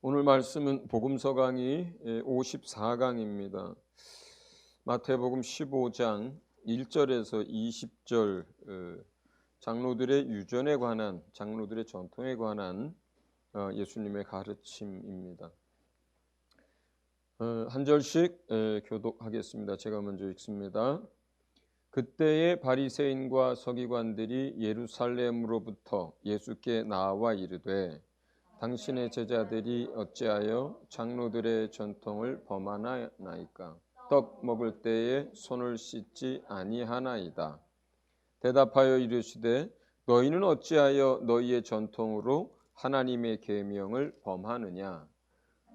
오늘 말씀은 복음서 강의 54강입니다. 마태복음 15장 1절에서 20절 장로들의 유전에 관한, 장로들의 전통에 관한 예수님의 가르침입니다. 한 절씩 교독하겠습니다. 제가 먼저 읽습니다. 그때의 바리새인과 서기관들이 예루살렘으로부터 예수께 나와 이르되 당신의 제자들이 어찌하여 장로들의 전통을 범하나이까? 떡 먹을 때에 손을 씻지 아니하나이다. 대답하여 이르시되 너희는 어찌하여 너희의 전통으로 하나님의 계명을 범하느냐?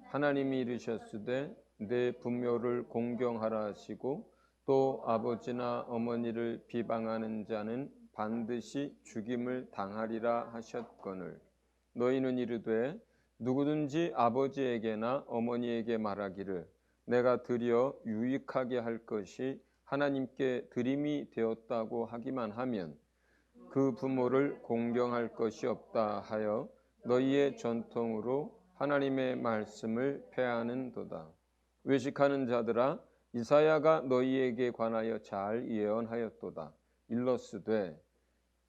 하나님이 이르셨으되 내 부모를 공경하라 하시고 또 아버지나 어머니를 비방하는 자는 반드시 죽임을 당하리라 하셨거늘 너희는 이르되 누구든지 아버지에게나 어머니에게 말하기를 내가 드려 유익하게 할 것이 하나님께 드림이 되었다고 하기만 하면 그 부모를 공경할 것이 없다 하여 너희의 전통으로 하나님의 말씀을 폐하는도다. 외식하는 자들아 이사야가 너희에게 관하여 잘 예언하였도다. 일러스되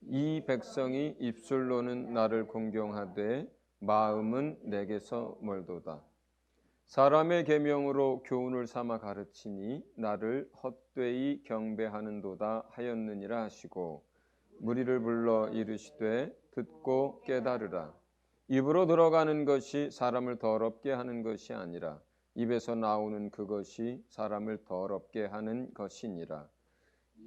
이 백성이 입술로는 나를 공경하되 마음은 내게서 멀도다. 사람의 계명으로 교훈을 삼아 가르치니 나를 헛되이 경배하는도다 하였느니라 하시고 무리를 불러 이르시되 듣고 깨달으라. 입으로 들어가는 것이 사람을 더럽게 하는 것이 아니라 입에서 나오는 그것이 사람을 더럽게 하는 것이니라.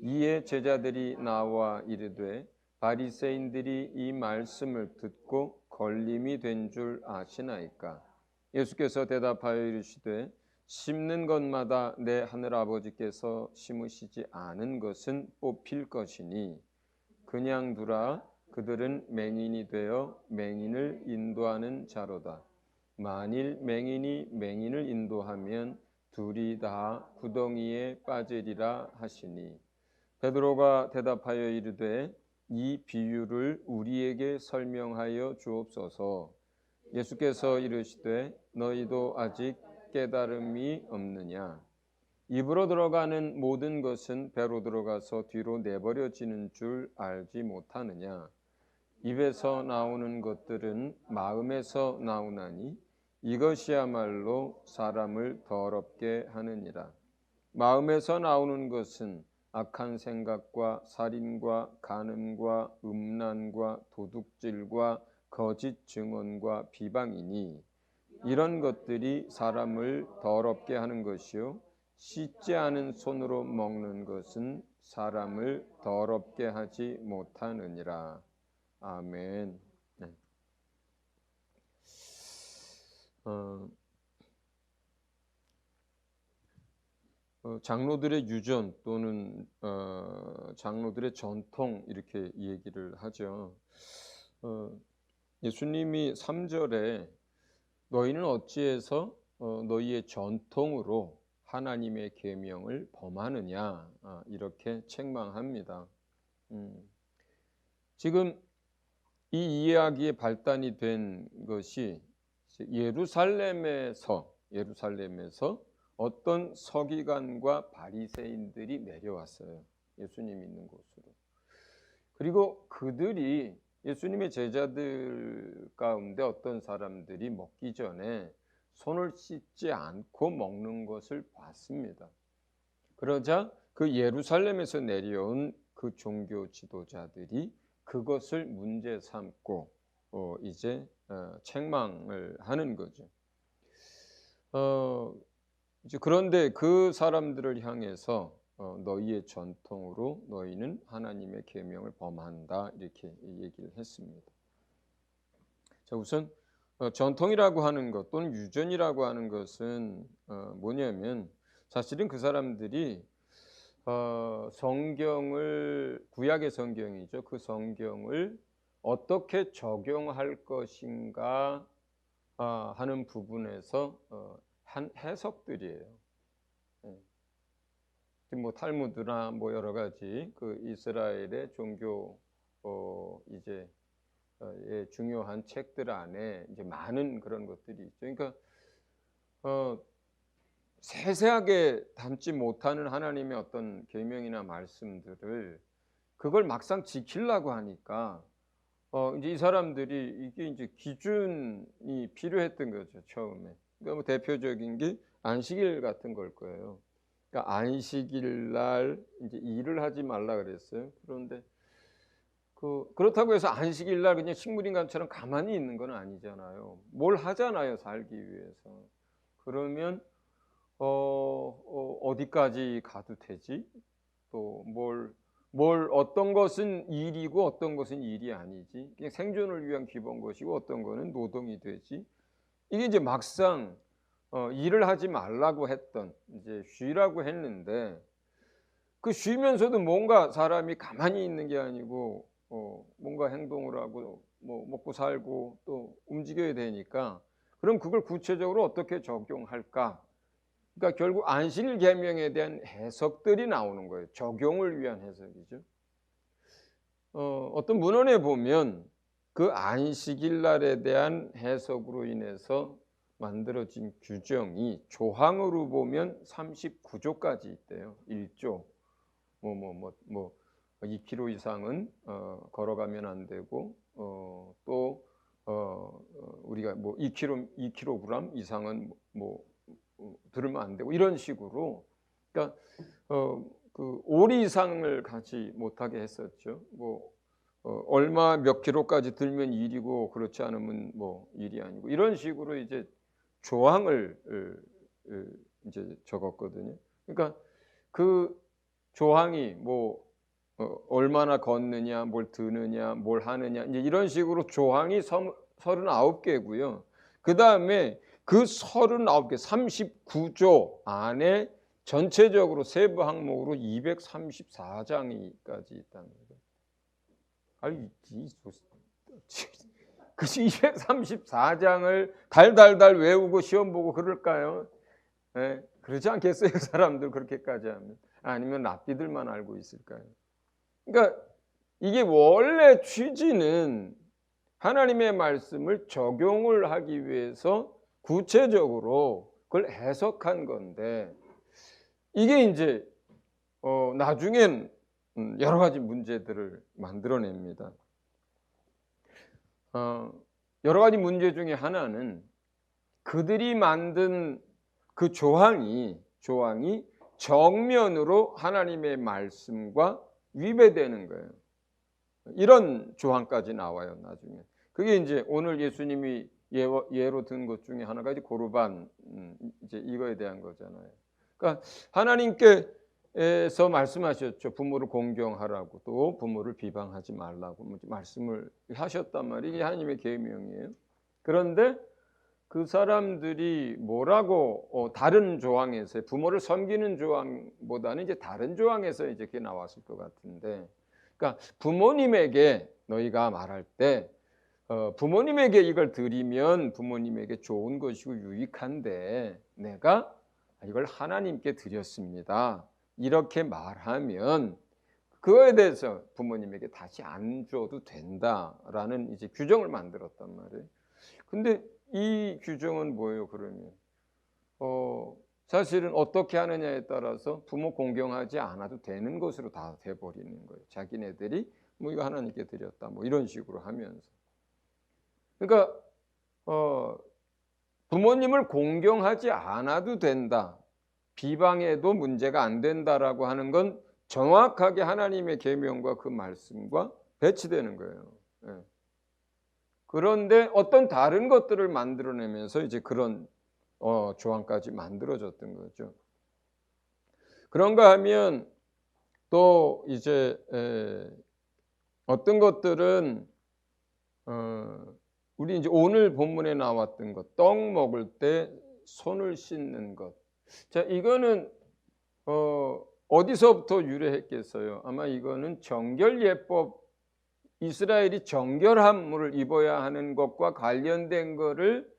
이에 제자들이 나와 이르되 바리새인들이 이 말씀을 듣고 걸림이 된 줄 아시나이까? 예수께서 대답하여 이르시되 심는 것마다 내 하늘 아버지께서 심으시지 않은 것은 뽑힐 것이니 그냥 두라. 그들은 맹인이 되어 맹인을 인도하는 자로다. 만일 맹인이 맹인을 인도하면 둘이 다 구덩이에 빠지리라 하시니 베드로가 대답하여 이르되 이 비유를 우리에게 설명하여 주옵소서. 예수께서 이르시되 너희도 아직 깨달음이 없느냐? 입으로 들어가는 모든 것은 배로 들어가서 뒤로 내버려지는 줄 알지 못하느냐? 입에서 나오는 것들은 마음에서 나오나니 이것이야말로 사람을 더럽게 하느니라. 마음에서 나오는 것은 악한 생각과 살인과 간음과 음란과 도둑질과 거짓 증언과 비방이니 이런 것들이 사람을 더럽게 하는 것이요 씻지 않은 손으로 먹는 것은 사람을 더럽게 하지 못하느니라. 아멘. 네. 장로들의 유전 또는 장로들의 전통 이렇게 얘기를 하죠. 예수님이 3절에 너희는 어찌해서 너희의 전통으로 하나님의 계명을 범하느냐 이렇게 책망합니다. 지금 이 이야기의 발단이 된 것이 예루살렘에서 어떤 서기관과 바리새인들이 내려왔어요. 예수님 있는 곳으로. 그리고 그들이 예수님의 제자들 가운데 어떤 사람들이 먹기 전에 손을 씻지 않고 먹는 것을 봤습니다. 그러자 그 예루살렘에서 내려온 그 종교 지도자들이 그것을 문제 삼고 이제 책망을 하는 거죠. 이제 그런데 그 사람들을 향해서 너희의 전통으로 너희는 하나님의 계명을 범한다 이렇게 얘기를 했습니다. 자, 우선 전통이라고 하는 것 또는 유전이라고 하는 것은 뭐냐면 사실은 그 사람들이 성경을 구약의 성경이죠. 그 성경을 어떻게 적용할 것인가 하는 부분에서 한 해석들이에요. 뭐 탈무드나 뭐 여러 가지 그 이스라엘의 종교 이제 중요한 책들 안에 이제 많은 그런 것들이 있죠. 그러니까 세세하게 담지 못하는 하나님의 어떤 계명이나 말씀들을 그걸 막상 지키려고 하니까 이제 이 사람들이 이게 이제 기준이 필요했던 거죠, 처음에. 그러니까 뭐 대표적인 게 안식일 같은 걸 거예요. 그러니까 안식일 날 이제 일을 하지 말라 그랬어요. 그런데 그렇다고 해서 안식일 날 그냥 식물인간처럼 가만히 있는 건 아니잖아요. 뭘 하잖아요, 살기 위해서. 그러면 어디까지 가도 되지? 또 어떤 것은 일이고 어떤 것은 일이 아니지? 그냥 생존을 위한 기본 것이고 어떤 거는 노동이 되지? 이게 이제 막상 일을 하지 말라고 했던 이제 쉬라고 했는데 그 쉬면서도 뭔가 사람이 가만히 있는 게 아니고 뭔가 행동을 하고 뭐 먹고 살고 또 움직여야 되니까 그럼 그걸 구체적으로 어떻게 적용할까? 그러니까 결국 안식일 계명에 대한 해석들이 나오는 거예요. 적용을 위한 해석이죠. 어떤 문헌에 보면 그 안식일 날에 대한 해석으로 인해서 만들어진 규정이 조항으로 보면 39조까지 있대요. 1조. 2km 이상은 걸어가면 안 되고 또 우리가 뭐 2kg 이상은 뭐 들으면 안 되고 이런 식으로 그러니까 그 오리 이상을 가지 못하게 했었죠. 뭐 얼마 몇 킬로까지 들면 일이고 그렇지 않으면 뭐 일이 아니고 이런 식으로 이제 조항을 이제 적었거든요. 그러니까 그 조항이 뭐 얼마나 걷느냐, 뭘 드느냐, 뭘 하느냐 이제 이런 식으로 조항이 39개고요. 그 다음에 그 39개, 39조 안에 전체적으로 세부 항목으로 234장이까지 있다는 거죠. 아니, 그 234장을 달달달 외우고 시험 보고 그럴까요? 네, 그러지 않겠어요, 사람들 그렇게까지 하면. 아니면 랍비들만 알고 있을까요? 그러니까 이게 원래 취지는 하나님의 말씀을 적용을 하기 위해서 구체적으로 그걸 해석한 건데 이게 이제 나중엔 여러 가지 문제들을 만들어냅니다. 여러 가지 문제 중에 하나는 그들이 만든 그 조항이 정면으로 하나님의 말씀과 위배되는 거예요. 이런 조항까지 나와요, 나중에. 그게 이제 오늘 예수님이 예로 든 것 중에 하나가 이제 고르반 이제 이거에 대한 거잖아요. 그러니까 하나님께서 말씀하셨죠. 부모를 공경하라고 또 부모를 비방하지 말라고 말씀을 하셨단 말이에요. 이게 하나님의 계명이에요. 그런데 그 사람들이 뭐라고 다른 조항에서 부모를 섬기는 조항보다는 이제 다른 조항에서 이제 그게 나왔을 것 같은데, 그러니까 부모님에게 너희가 말할 때 부모님에게 이걸 드리면 부모님에게 좋은 것이고 유익한데 내가 이걸 하나님께 드렸습니다. 이렇게 말하면 그거에 대해서 부모님에게 다시 안 줘도 된다라는 이제 규정을 만들었단 말이에요. 근데 이 규정은 뭐예요, 그러면? 사실은 어떻게 하느냐에 따라서 부모 공경하지 않아도 되는 것으로 다 돼버리는 거예요. 자기네들이 뭐 이거 하나님께 드렸다 뭐 이런 식으로 하면서. 그러니까 부모님을 공경하지 않아도 된다. 비방해도 문제가 안 된다라고 하는 건 정확하게 하나님의 계명과 그 말씀과 배치되는 거예요. 예. 그런데 어떤 다른 것들을 만들어내면서 이제 그런 조항까지 만들어졌던 거죠. 그런가 하면 또 이제 어떤 것들은 우리 이제 오늘 본문에 나왔던 것, 떡 먹을 때 손을 씻는 것. 자, 이거는 어디서부터 유래했겠어요? 아마 이거는 정결예법, 이스라엘이 정결함을 입어야 하는 것과 관련된 거를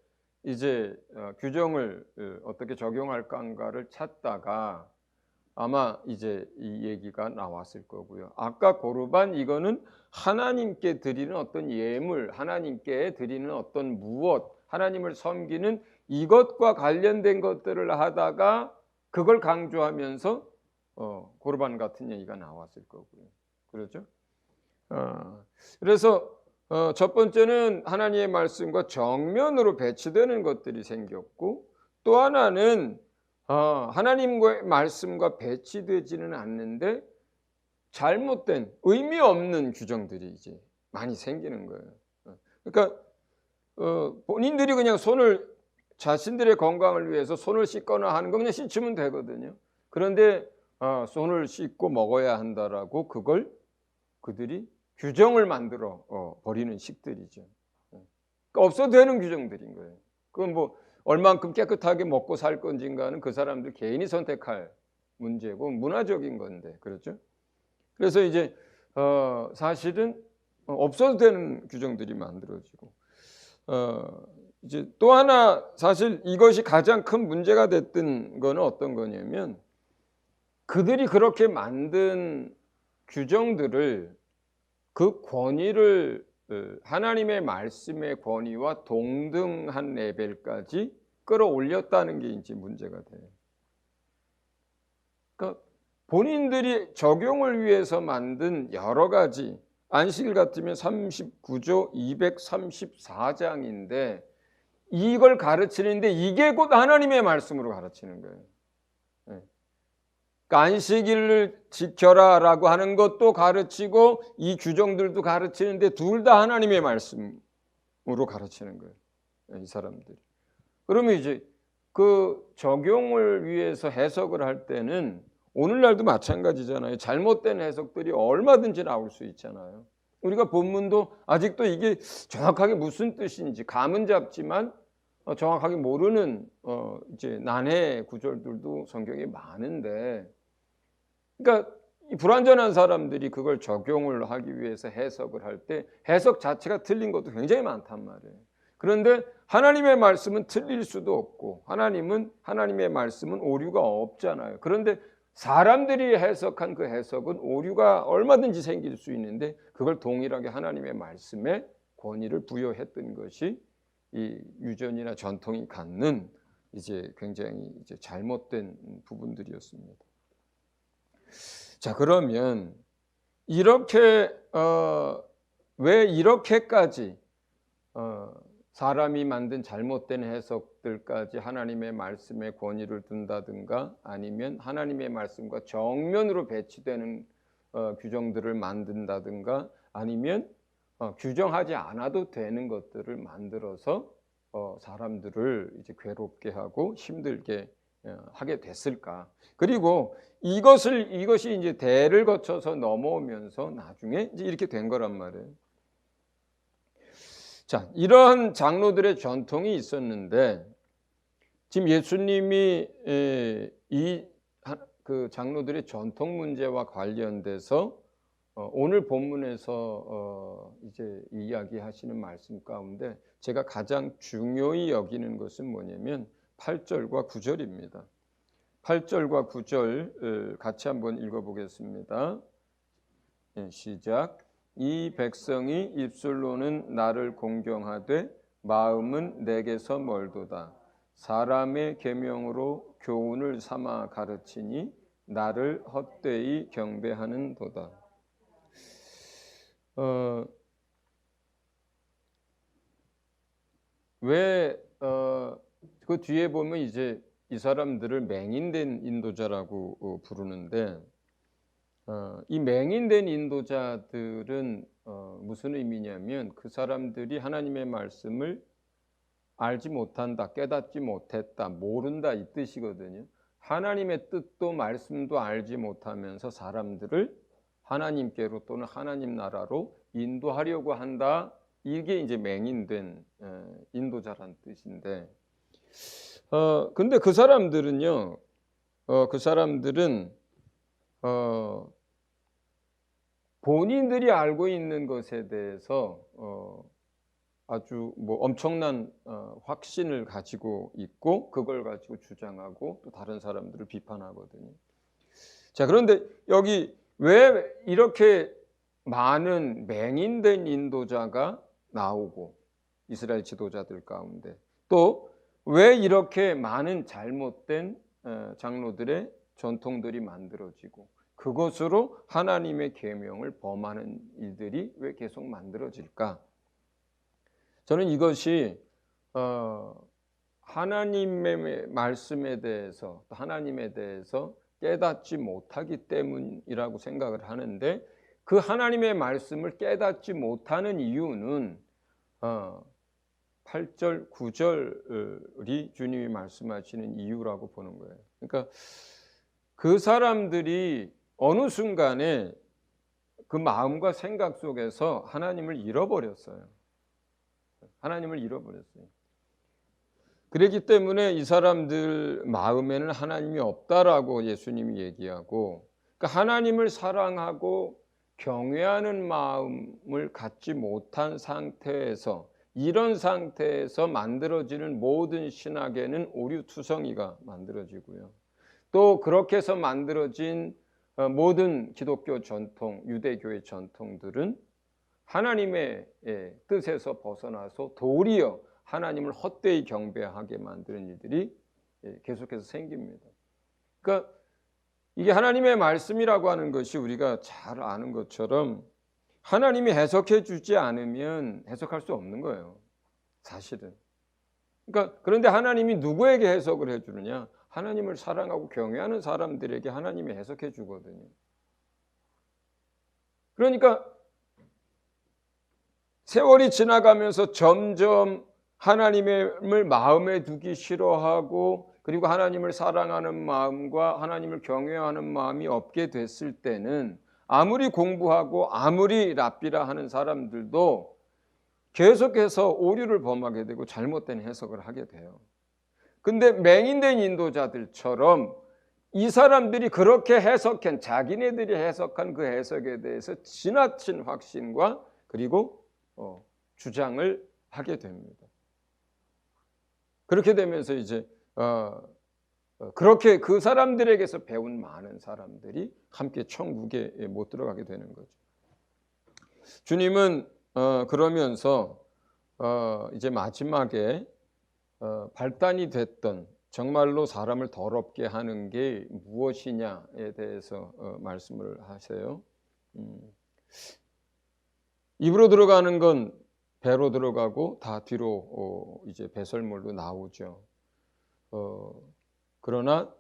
이제 규정을 어떻게 적용할까를 찾다가 아마 이제 이 얘기가 나왔을 거고요. 아까 고르반 이거는 하나님께 드리는 어떤 예물, 하나님께 드리는 어떤 무엇, 하나님을 섬기는 이것과 관련된 것들을 하다가 그걸 강조하면서 고르반 같은 얘기가 나왔을 거고요. 그렇죠? 그래서 첫 번째는 하나님의 말씀과 정면으로 배치되는 것들이 생겼고, 또 하나는 하나님의 말씀과 배치되지는 않는데 잘못된 의미 없는 규정들이 이제 많이 생기는 거예요. 그러니까 본인들이 그냥 자신들의 건강을 위해서 손을 씻거나 하는 거 그냥 씻으면 되거든요. 그런데 손을 씻고 먹어야 한다라고 그걸 그들이 규정을 만들어 버리는 식들이죠. 그러니까 없어도 되는 규정들인 거예요. 그건 뭐 얼만큼 깨끗하게 먹고 살 건지인가는 그 사람들 개인이 선택할 문제고 문화적인 건데, 그렇죠? 그래서 이제 사실은 없어도 되는 규정들이 만들어지고, 이제 또 하나 사실 이것이 가장 큰 문제가 됐던 거는 어떤 거냐면, 그들이 그렇게 만든 규정들을 그 권위를 하나님의 말씀의 권위와 동등한 레벨까지 끌어올렸다는 게 이제 문제가 돼요. 그러니까 본인들이 적용을 위해서 만든 여러 가지, 안식일 같으면 39조 234장인데 이걸 가르치는데 이게 곧 하나님의 말씀으로 가르치는 거예요. 안식일을 지켜라라고 하는 것도 가르치고 이 규정들도 가르치는데 둘 다 하나님의 말씀으로 가르치는 거예요. 이 사람들이. 그러면 이제 그 적용을 위해서 해석을 할 때는 오늘날도 마찬가지잖아요. 잘못된 해석들이 얼마든지 나올 수 있잖아요. 우리가 본문도 아직도 이게 정확하게 무슨 뜻인지 감은 잡지만 정확하게 모르는 이제 난해 구절들도 성경에 많은데, 그러니까 이 불완전한 사람들이 그걸 적용을 하기 위해서 해석을 할 때 해석 자체가 틀린 것도 굉장히 많단 말이에요. 그런데 하나님의 말씀은 틀릴 수도 없고 하나님의 말씀은 오류가 없잖아요. 그런데 사람들이 해석한 그 해석은 오류가 얼마든지 생길 수 있는데 그걸 동일하게 하나님의 말씀에 권위를 부여했던 것이 이 유전이나 전통이 갖는 이제 굉장히 이제 잘못된 부분들이었습니다. 자, 그러면 이렇게 왜 이렇게까지 사람이 만든 잘못된 해석들까지 하나님의 말씀에 권위를 둔다든가 아니면 하나님의 말씀과 정면으로 배치되는 규정들을 만든다든가 아니면 규정하지 않아도 되는 것들을 만들어서 사람들을 이제 괴롭게 하고 힘들게 하게 됐을까? 그리고 이것이 이제 대를 거쳐서 넘어오면서 나중에 이제 이렇게 된 거란 말이에요. 자, 이러한 장로들의 전통이 있었는데 지금 예수님이 그 장로들의 전통 문제와 관련돼서 오늘 본문에서 이제 이야기하시는 말씀 가운데 제가 가장 중요히 여기는 것은 뭐냐면 8절과 9절입니다. 8절과 9절 같이 한번 읽어보겠습니다. 시작. 이 백성이 입술로는 나를 공경하되 마음은 내게서 멀도다. 사람의 계명으로 교훈을 삼아 가르치니 나를 헛되이 경배하는도다. 그 뒤에 보면 이제 이 사람들을 맹인된 인도자라고 부르는데 이 맹인된 인도자들은 무슨 의미냐면 그 사람들이 하나님의 말씀을 알지 못한다, 깨닫지 못했다, 모른다 이 뜻이거든요. 하나님의 뜻도 말씀도 알지 못하면서 사람들을 하나님께로 또는 하나님 나라로 인도하려고 한다. 이게 이제 맹인된 인도자란 뜻인데, 근데 그 사람들은요, 본인들이 알고 있는 것에 대해서 아주 뭐 엄청난 확신을 가지고 있고 그걸 가지고 주장하고 또 다른 사람들을 비판하거든요. 자, 그런데 여기 왜 이렇게 많은 맹인된 인도자가 나오고 이스라엘 지도자들 가운데 또 왜 이렇게 많은 잘못된 장로들의 전통들이 만들어지고 그것으로 하나님의 계명을 범하는 일들이 왜 계속 만들어질까? 저는 이것이 하나님의 말씀에 대해서 하나님에 대해서 깨닫지 못하기 때문이라고 생각을 하는데 그 하나님의 말씀을 깨닫지 못하는 이유는 8절, 9절이 주님이 말씀하시는 이유라고 보는 거예요. 그러니까 그 사람들이 어느 순간에 그 마음과 생각 속에서 하나님을 잃어버렸어요. 하나님을 잃어버렸어요. 그렇기 때문에 이 사람들 마음에는 하나님이 없다라고 예수님이 얘기하고, 그러니까 하나님을 사랑하고 경외하는 마음을 갖지 못한 상태에서, 이런 상태에서 만들어지는 모든 신학에는 오류투성이가 만들어지고요. 또 그렇게 해서 만들어진 모든 기독교 전통, 유대교의 전통들은 하나님의 뜻에서 벗어나서 도리어 하나님을 헛되이 경배하게 만드는 일들이 계속해서 생깁니다. 그러니까 이게 하나님의 말씀이라고 하는 것이 우리가 잘 아는 것처럼 하나님이 해석해 주지 않으면 해석할 수 없는 거예요, 사실은. 그러니까 그런데 하나님이 누구에게 해석을 해 주느냐? 하나님을 사랑하고 경외하는 사람들에게 하나님이 해석해 주거든요. 그러니까 세월이 지나가면서 점점 하나님을 마음에 두기 싫어하고, 그리고 하나님을 사랑하는 마음과 하나님을 경외하는 마음이 없게 됐을 때는 아무리 공부하고 아무리 랍비라 하는 사람들도 계속해서 오류를 범하게 되고 잘못된 해석을 하게 돼요. 근데 맹인된 인도자들처럼 이 사람들이 그렇게 해석한, 자기네들이 해석한 그 해석에 대해서 지나친 확신과 그리고 주장을 하게 됩니다. 그렇게 되면서 이제 그렇게 그 사람들에게서 배운 많은 사람들이 함께 천국에 못 들어가게 되는 거죠. 주님은 그러면서 이제 마지막에 발단이 됐던 정말로 사람을 더럽게 하는 게 무엇이냐에 대해서 말씀을 하세요. 입으로 들어가는 건 배로 들어가고 다 뒤로 이제 배설물로 나오죠. 그러나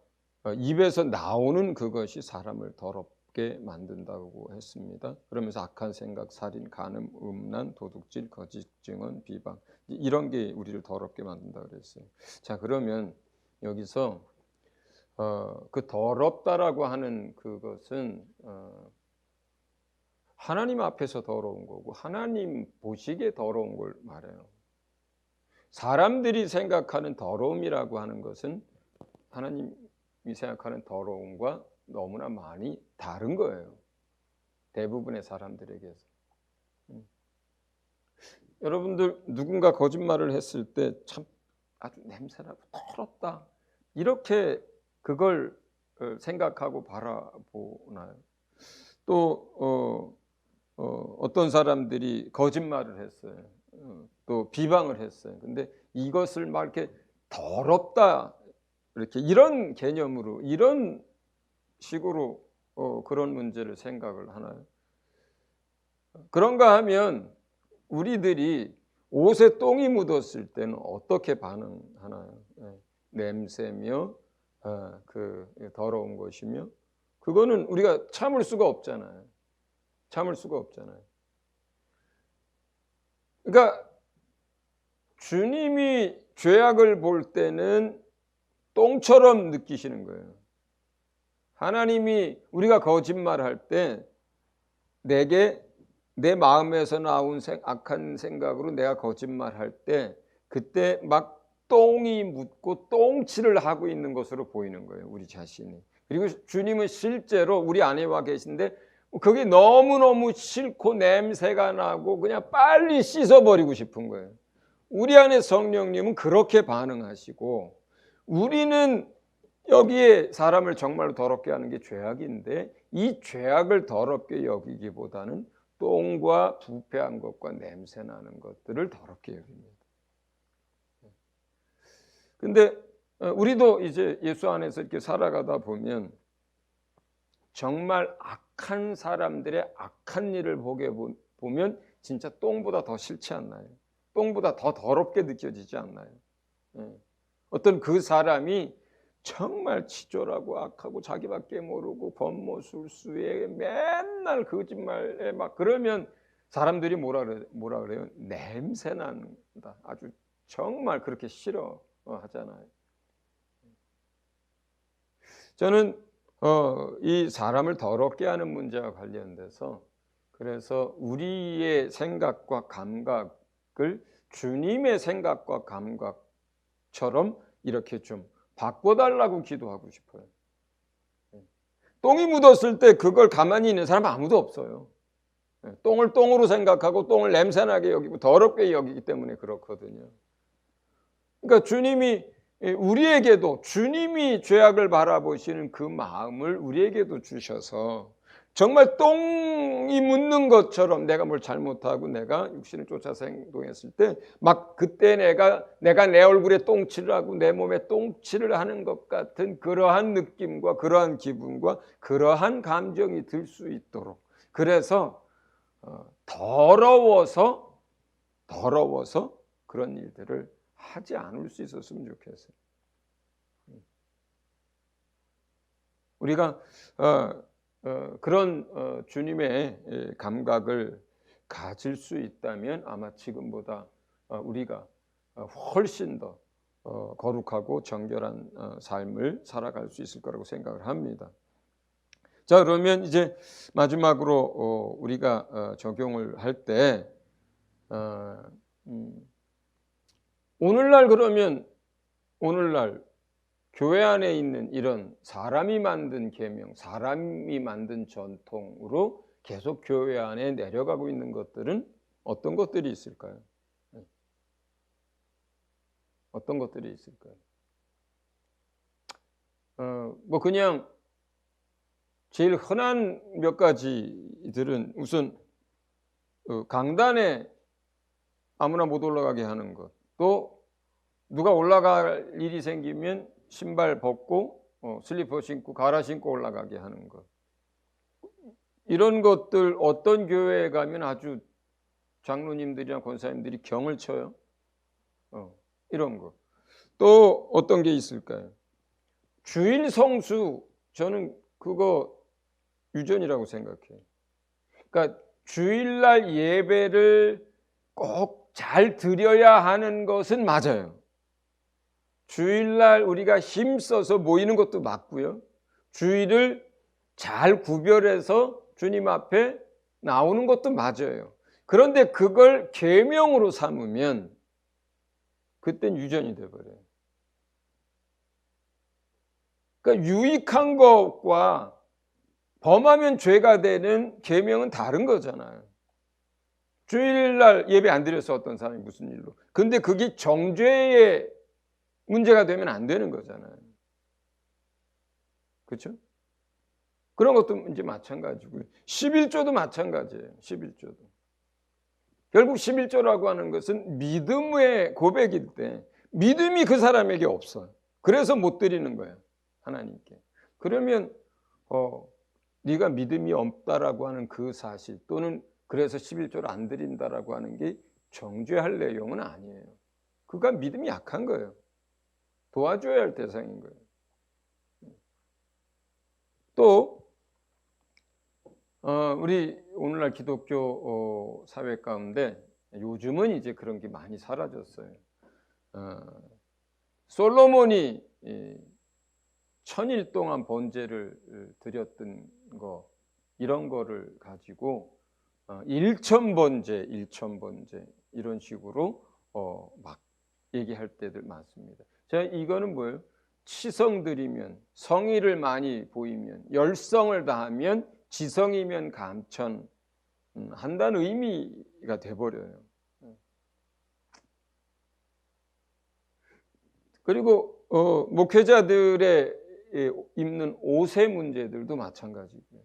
입에서 나오는 그것이 사람을 더럽게 만든다고 했습니다. 그러면서 악한 생각, 살인, 간음, 음란, 도둑질, 거짓 증언, 비방, 이런 게 우리를 더럽게 만든다고 그랬어요. 자, 그러면 여기서 그 더럽다라고 하는 그것은 하나님 앞에서 더러운 거고 하나님 보시기에 더러운 걸 말해요. 사람들이 생각하는 더러움이라고 하는 것은 하나님이 생각하는 더러움과 너무나 많이 다른 거예요, 대부분의 사람들에게서. 여러분들 누군가 거짓말을 했을 때 참 아주 냄새나고 더럽다, 이렇게 그걸 생각하고 바라보나요? 또 어떤 사람들이 거짓말을 했어요. 또 비방을 했어요. 근데 이것을 막 이렇게 더럽다, 이렇게 이런 개념으로, 이런 식으로 그런 문제를 생각을 하나요? 그런가 하면 우리들이 옷에 똥이 묻었을 때는 어떻게 반응하나요? 냄새며 그 더러운 것이며, 그거는 우리가 참을 수가 없잖아요. 참을 수가 없잖아요. 그러니까 주님이 죄악을 볼 때는 똥처럼 느끼시는 거예요. 하나님이 우리가 거짓말할 때 내게 내 마음에서 나온 악한 생각으로 내가 거짓말할 때 그때 막 똥이 묻고 똥칠을 하고 있는 것으로 보이는 거예요, 우리 자신이. 그리고 주님은 실제로 우리 안에 와 계신데 그게 너무너무 싫고 냄새가 나고 그냥 빨리 씻어버리고 싶은 거예요. 우리 안에 성령님은 그렇게 반응하시고, 우리는 여기에 사람을 정말로 더럽게 하는 게 죄악인데 이 죄악을 더럽게 여기기보다는 똥과 부패한 것과 냄새나는 것들을 더럽게 여깁니다. 근데 우리도 이제 예수 안에서 이렇게 살아가다 보면 정말 악한 사람들의 악한 일을 보면 진짜 똥보다 더 싫지 않나요? 똥보다 더 더럽게 느껴지지 않나요? 어떤 그 사람이 정말 치졸하고 악하고 자기밖에 모르고 권모술수에 맨날 거짓말에 막 그러면 사람들이 뭐라 그래요? 냄새 난다. 아주 정말 그렇게 싫어 하잖아요. 저는 이 사람을 더럽게 하는 문제와 관련돼서 그래서 우리의 생각과 감각을 주님의 생각과 감각처럼 이렇게 좀 바꿔달라고 기도하고 싶어요. 똥이 묻었을 때 그걸 가만히 있는 사람 아무도 없어요. 똥을 똥으로 생각하고 똥을 냄새나게 여기고 더럽게 여기기 때문에 그렇거든요. 그러니까 주님이 우리에게도 주님이 죄악을 바라보시는 그 마음을 우리에게도 주셔서 정말 똥이 묻는 것처럼 내가 뭘 잘못하고 내가 육신을 쫓아서 행동했을 때 막 그때 내가 내 얼굴에 똥칠을 하고 내 몸에 똥칠을 하는 것 같은 그러한 느낌과 그러한 기분과 그러한 감정이 들 수 있도록 그래서 더러워서 그런 일들을 하지 않을 수 있었으면 좋겠어요. 우리가 그런 주님의 감각을 가질 수 있다면 아마 지금보다 우리가 훨씬 더 거룩하고 정결한 삶을 살아갈 수 있을 거라고 생각을 합니다. 자, 그러면 이제 마지막으로 우리가 적용을 할 때 오늘날 그러면 오늘날 교회 안에 있는 이런 사람이 만든 계명, 사람이 만든 전통으로 계속 교회 안에 내려가고 있는 것들은 어떤 것들이 있을까요? 어떤 것들이 있을까요? 뭐 그냥 제일 흔한 몇 가지들은 우선 강단에 아무나 못 올라가게 하는 것, 또 누가 올라갈 일이 생기면 신발 벗고 슬리퍼 신고 갈아 신고 올라가게 하는 것. 이런 것들 어떤 교회에 가면 아주 장로님들이나 권사님들이 경을 쳐요. 이런 거. 또 어떤 게 있을까요? 주일 성수, 저는 그거 유전이라고 생각해요. 그러니까 주일날 예배를 꼭 잘 드려야 하는 것은 맞아요. 주일날 우리가 힘써서 모이는 것도 맞고요. 주일을 잘 구별해서 주님 앞에 나오는 것도 맞아요. 그런데 그걸 계명으로 삼으면 그땐 유전이 돼버려요. 그러니까 유익한 것과 범하면 죄가 되는 계명은 다른 거잖아요. 주일날 예배 안 드려서 어떤 사람이 무슨 일로. 근데 그게 정죄의 문제가 되면 안 되는 거잖아요. 그렇죠? 그런 것도 이제 마찬가지고요. 11조도 마찬가지예요. 11조도. 결국 11조라고 하는 것은 믿음의 고백일 때 믿음이 그 사람에게 없어요. 그래서 못 드리는 거예요. 하나님께. 그러면 네가 믿음이 없다라고 하는 그 사실 또는 그래서 11조를 안 드린다라고 하는 게 정죄할 내용은 아니에요. 그가 믿음이 약한 거예요. 도와줘야 할 대상인 거예요. 또 우리 오늘날 기독교 사회 가운데 요즘은 이제 그런 게 많이 사라졌어요. 솔로몬이 1000일 동안 번제를 드렸던 거 이런 거를 가지고 1000번제 이런 식으로 막 얘기할 때들 많습니다. 자, 이거는 뭐예요? 치성 드리면 성의를 많이 보이면 열성을 다하면 지성이면 감천 한다는 의미가 돼버려요. 그리고 목회자들의 입는 옷의 문제들도 마찬가지고요.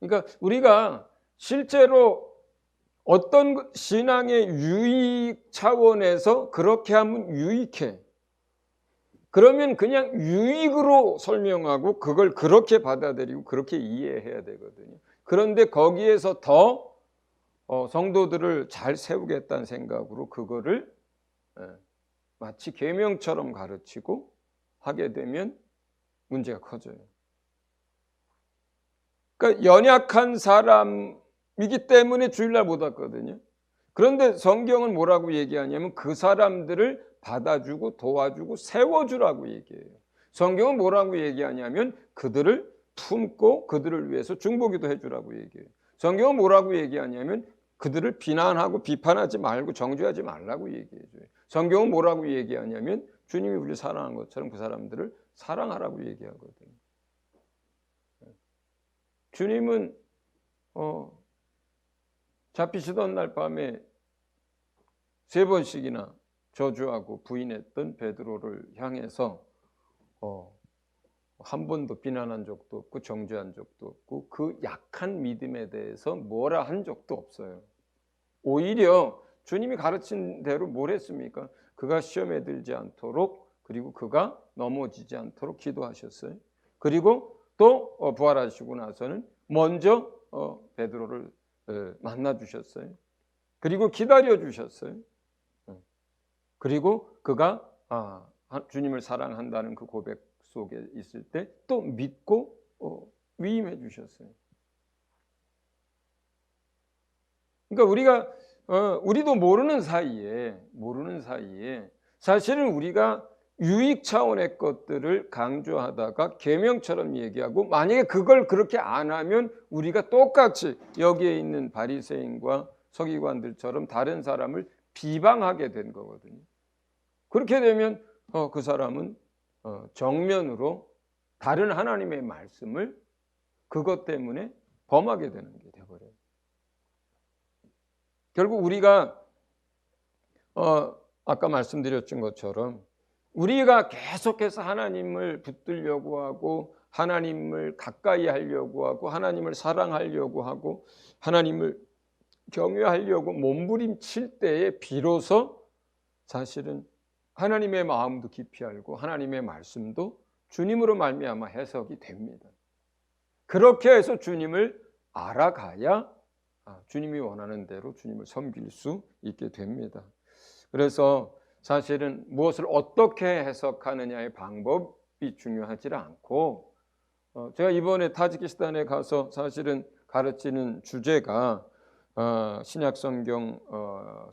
그러니까 우리가 실제로 어떤 신앙의 유익 차원에서 그렇게 하면 유익해. 그러면 그냥 유익으로 설명하고 그걸 그렇게 받아들이고 그렇게 이해해야 되거든요. 그런데 거기에서 더 성도들을 잘 세우겠다는 생각으로 그거를 마치 계명처럼 가르치고 하게 되면 문제가 커져요. 그러니까 연약한 사람이기 때문에 주일날 못 왔거든요. 그런데 성경은 뭐라고 얘기하냐면 그 사람들을 받아주고 도와주고 세워주라고 얘기해요. 성경은 뭐라고 얘기하냐면 그들을 품고 그들을 위해서 중보기도 해주라고 얘기해요. 성경은 뭐라고 얘기하냐면 그들을 비난하고 비판하지 말고 정죄하지 말라고 얘기해줘요. 성경은 뭐라고 얘기하냐면 주님이 우리를 사랑한 것처럼 그 사람들을 사랑하라고 얘기하거든요. 주님은 잡히시던 날 밤에 3번씩이나 저주하고 부인했던 베드로를 향해서 한 번도 비난한 적도 없고 정죄한 적도 없고 그 약한 믿음에 대해서 뭐라 한 적도 없어요. 오히려 주님이 가르친 대로 뭘 했습니까? 그가 시험에 들지 않도록 그리고 그가 넘어지지 않도록 기도하셨어요. 그리고 또 부활하시고 나서는 먼저 베드로를 만나 주셨어요. 그리고 기다려 주셨어요. 그리고 그가 주님을 사랑한다는 그 고백 속에 있을 때 또 믿고 위임해 주셨어요. 그러니까 우리도 모르는 사이에 사실은 우리가 유익 차원의 것들을 강조하다가 계명처럼 얘기하고 만약에 그걸 그렇게 안 하면 우리가 똑같이 여기에 있는 바리새인과 서기관들처럼 다른 사람을 비방하게 된 거거든요. 그렇게 되면 그 사람은 정면으로 다른 하나님의 말씀을 그것 때문에 범하게 되는 게 돼버려요. 결국 우리가 아까 말씀드렸던 것처럼 우리가 계속해서 하나님을 붙들려고 하고 하나님을 가까이 하려고 하고 하나님을 사랑하려고 하고 하나님을 경외하려고 몸부림칠 때에 비로소 사실은 하나님의 마음도 깊이 알고 하나님의 말씀도 주님으로 말미암아 해석이 됩니다. 그렇게 해서 주님을 알아가야 주님이 원하는 대로 주님을 섬길 수 있게 됩니다. 그래서 사실은 무엇을 어떻게 해석하느냐의 방법이 중요하지 않고 제가 이번에 타지키스탄에 가서 사실은 가르치는 주제가 신약 성경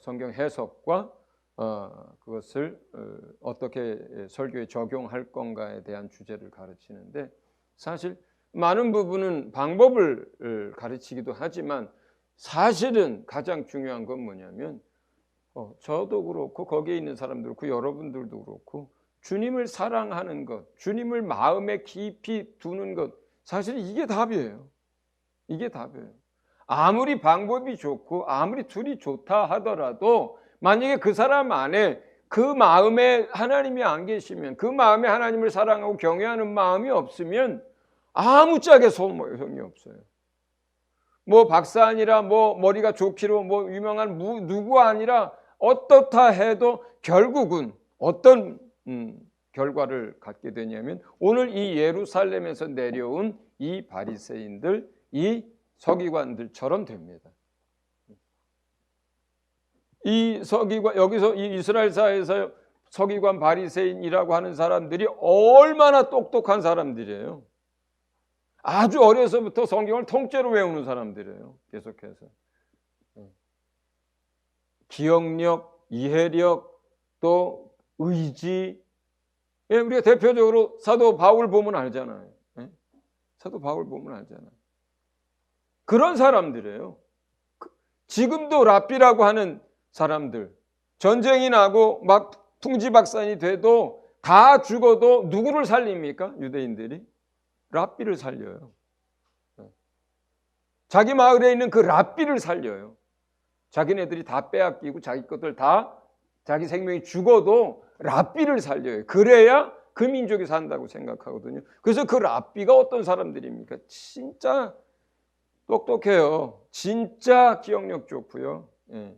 해석과 그것을 어떻게 설교에 적용할 건가에 대한 주제를 가르치는데 사실 많은 부분은 방법을 가르치기도 하지만 사실은 가장 중요한 건 뭐냐면 저도 그렇고 거기에 있는 사람들 그렇고 여러분들도 그렇고 주님을 사랑하는 것, 주님을 마음에 깊이 두는 것 사실 이게 답이에요. 이게 답이에요. 아무리 방법이 좋고 아무리 둘이 좋다 하더라도 만약에 그 사람 안에 그 마음에 하나님이 안 계시면 그 마음에 하나님을 사랑하고 경외하는 마음이 없으면 아무짝에 소용이 없어요. 뭐 박사 아니라 뭐 머리가 좋기로 뭐 유명한 누구 아니라 어떻다 해도 결국은 어떤 결과를 갖게 되냐면 오늘 이 예루살렘에서 내려온 이 바리새인들, 이 서기관들처럼 됩니다. 이 서기관 여기서 이 이스라엘 사회에서 서기관 바리새인이라고 하는 사람들이 얼마나 똑똑한 사람들이에요. 아주 어려서부터 성경을 통째로 외우는 사람들이에요. 계속해서 기억력, 이해력, 또 의지. 우리가 대표적으로 사도 바울 보면 알잖아요. 사도 바울 보면 알잖아요. 그런 사람들이에요. 지금도 랍비라고 하는 사람들 전쟁이 나고 막 풍지박산이 돼도 다 죽어도 누구를 살립니까? 유대인들이 랍비를 살려요. 자기 마을에 있는 그 랍비를 살려요. 자기네들이 다 빼앗기고 자기 것들 다 자기 생명이 죽어도 랍비를 살려요. 그래야 그 민족이 산다고 생각하거든요. 그래서 그 랍비가 어떤 사람들입니까? 진짜 똑똑해요. 진짜 기억력 좋고요. 예.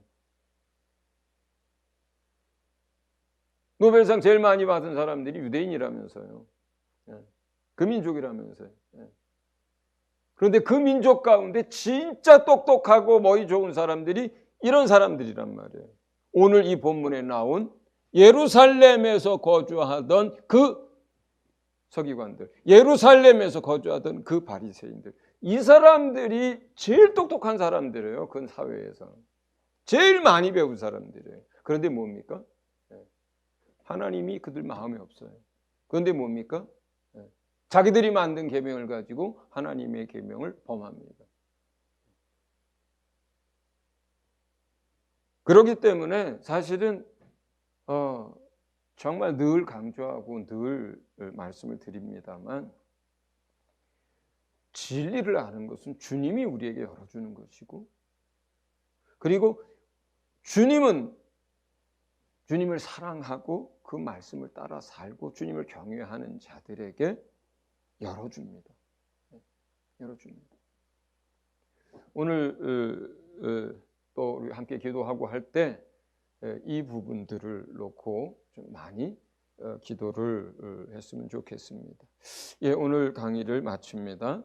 노벨상 제일 많이 받은 사람들이 유대인이라면서요. 예. 그 민족이라면서요. 예. 그런데 그 민족 가운데 진짜 똑똑하고 머리 좋은 사람들이 이런 사람들이란 말이에요. 오늘 이 본문에 나온 예루살렘에서 거주하던 그 서기관들, 예루살렘에서 거주하던 그 바리새인들, 이 사람들이 제일 똑똑한 사람들이에요. 그 사회에서 제일 많이 배운 사람들이에요. 그런데 뭡니까? 하나님이 그들 마음에 없어요. 그런데 뭡니까? 자기들이 만든 계명을 가지고 하나님의 계명을 범합니다. 그렇기 때문에 사실은 정말 늘 강조하고 늘 말씀을 드립니다만, 진리를 아는 것은 주님이 우리에게 열어주는 것이고, 그리고 주님은 주님을 사랑하고 그 말씀을 따라 살고 주님을 경외하는 자들에게 열어줍니다. 열어줍니다. 오늘 또 우리 함께 기도하고 할 때 이 부분들을 놓고 좀 많이 기도를 했으면 좋겠습니다. 예, 오늘 강의를 마칩니다.